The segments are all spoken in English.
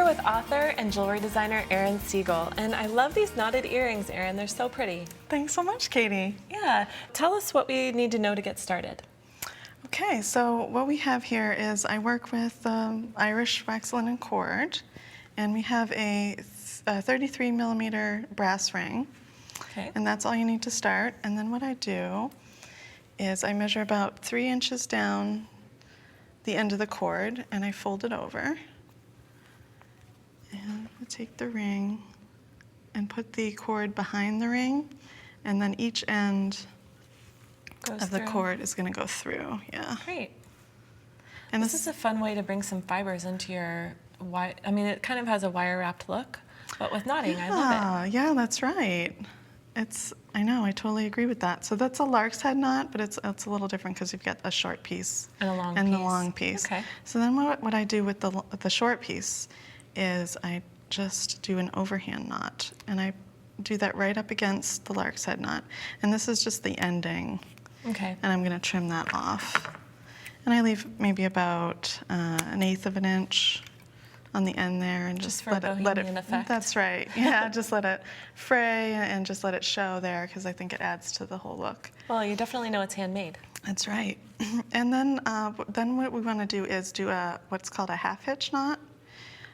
with author and jewelry designer Erin Siegel, and I love these knotted earrings, Erin. They're so pretty. Thanks so much, Katie. Yeah, tell us what we need to know to get started. Okay, so what we have here is I work with Irish wax linen cord, and we have a 33 millimeter brass ring. Okay. And that's all you need to start. And then what I do is I measure about 3 inches down the end of the cord, and I fold it over. And I take the ring and put the cord behind the ring, and then each end of the cord is going to go through. Yeah. Great. And this is a fun way to bring some fibers into your I mean, it kind of has a wire wrapped look, but with knotting, I love it. Yeah, that's right. I know, I totally agree with that. So that's a lark's head knot, but it's a little different because you've got a short piece and a long piece. And the long piece. Okay. So then what I do with the short piece is I just do an overhand knot, and I do that right up against the lark's head knot. And this is just the ending. Okay. And I'm going to trim that off. And I leave maybe about 1/8 of an inch on the end there, and just for let it effect. That's right. Yeah, just let it fray and just let it show there, because I think it adds to the whole look. Well, you definitely know it's handmade. That's right. And then what we want to do is do what's called a half hitch knot.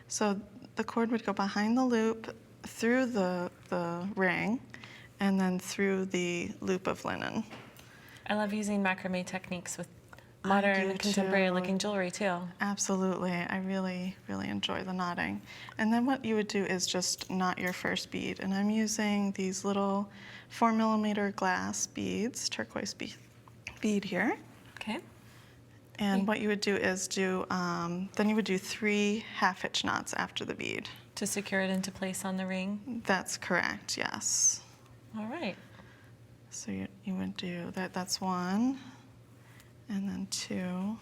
So the cord would go behind the loop, through the ring, and then through the loop of linen. I love using macrame techniques with modern, contemporary-looking jewelry, too. Absolutely. I really, really enjoy the knotting. And then what you would do is just knot your first bead. And I'm using these little 4 millimeter glass beads, turquoise bead here. Okay. And what you would do is then you would do 3 half hitch knots after the bead. To secure it into place on the ring? That's correct, yes. All right. So you would do that's 1. And then 2.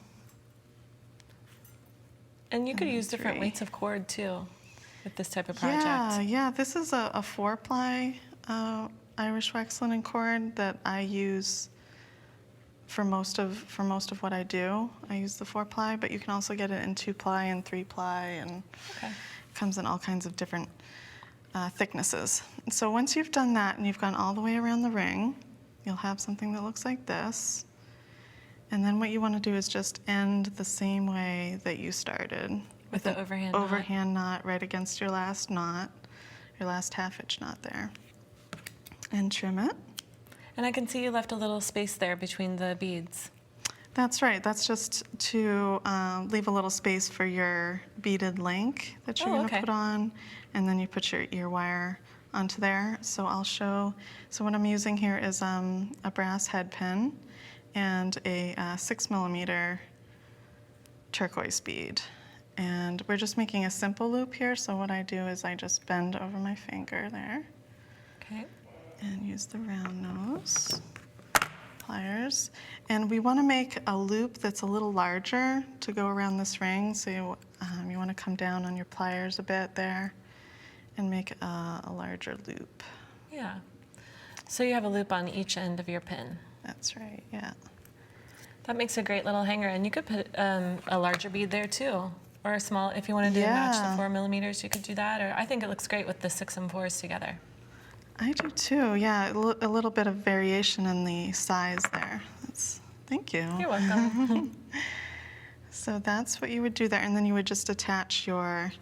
And you could use different weights of cord too with this type of project. Yeah. This is a 4-ply Irish wax linen cord that I use for most of what I do. I use the 4-ply, but you can also get it in 2-ply and 3-ply, and it comes in all kinds of different thicknesses. So once you've done that and you've gone all the way around the ring, you'll have something that looks like this. And then what you want to do is just end the same way that you started. With the overhand knot right against your last knot, your last half hitch knot there. And trim it. And I can see you left a little space there between the beads. That's right. That's just to leave a little space for your beaded link that you're going to put on. And then you put your ear wire onto there. So I'll show. So what I'm using here is a brass head pin and a 6 millimeter turquoise bead. And we're just making a simple loop here, so what I do is I just bend over my finger there. Okay. And use the round nose pliers. And we want to make a loop that's a little larger to go around this ring, so you want to come down on your pliers a bit there and make a larger loop. Yeah. So you have a loop on each end of your pin. That's right, yeah. That makes a great little hanger, and you could put a larger bead there too, or a small. If you wanted to match the 4 millimeters, you could do that. Or I think it looks great with the 6 and 4s together. I do too. Yeah, a little bit of variation in the size there. Thank you. You're welcome. So that's what you would do there, and then you would just attach your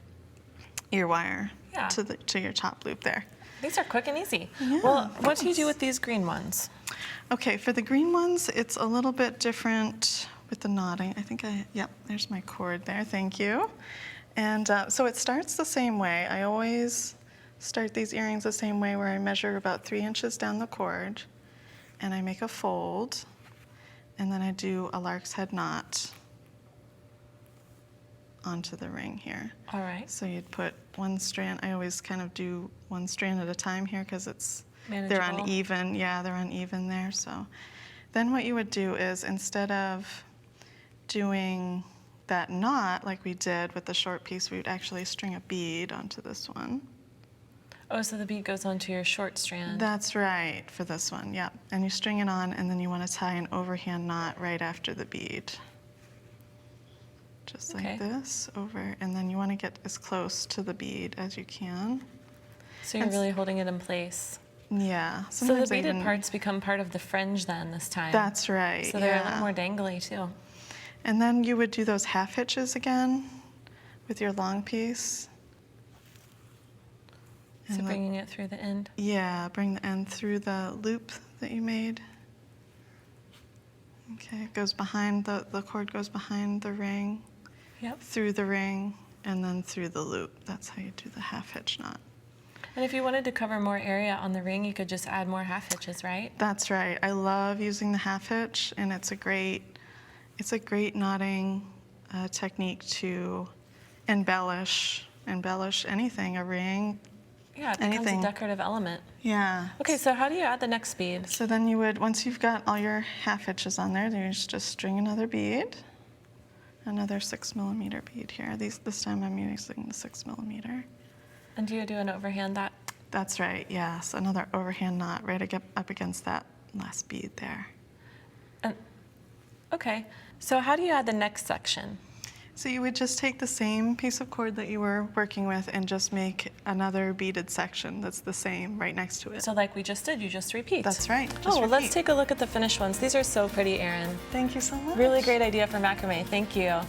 ear wire to your top loop there. These are quick and easy. Yeah, well, what do you do with these green ones? Okay, for the green ones, it's a little bit different with the knotting. I think there's my cord there, thank you. And so it starts the same way. I always start these earrings the same way, where I measure about 3 inches down the cord, and I make a fold, and then I do a lark's head knot onto the ring here. All right. So you'd put one strand. I always kind of do one strand at a time here, because they're uneven. Yeah, they're uneven there. So then what you would do is, instead of doing that knot like we did with the short piece, we would actually string a bead onto this one. Oh, so the bead goes onto your short strand. That's right, for this one, yeah. And you string it on, and then you want to tie an overhand knot right after the bead. just Okay. like this over, and then you want to get as close to the bead as you can. So you're really holding it in place. Yeah. So the Sometimes I beaded even, parts become part of the fringe then this time. that's right. So they're a little yeah. more dangly too. And then you would do those half hitches again with your long piece. So And bringing it through the end. yeah, bring the end through the loop that you made. Okay, it goes behind, the cord goes behind the ring, Yep. through the ring, and then through the loop. That's how you do the half hitch knot. And if you wanted to cover more area on the ring, you could just add more half hitches, right? That's right. I love using the half hitch, and it's a great knotting technique to embellish anything, a ring, Yeah, it becomes anything. a decorative element. Yeah. Okay, so how do you add the next bead? So then you would, once you've got all your half hitches on there, then you just string another bead, another 6mm bead here. This time I'm using the 6mm. And do you do an overhand that? That's right, yes. Another overhand knot right up against that last bead there. And, okay, so how do you add the next section? So you would just take the same piece of cord that you were working with and just make another beaded section that's the same right next to it. So like we just did, you just repeat. That's right. Oh, Just well, let's repeat. take a look at the finished ones. These are so pretty, Erin. Thank you so much. Really great idea for macrame. Thank you.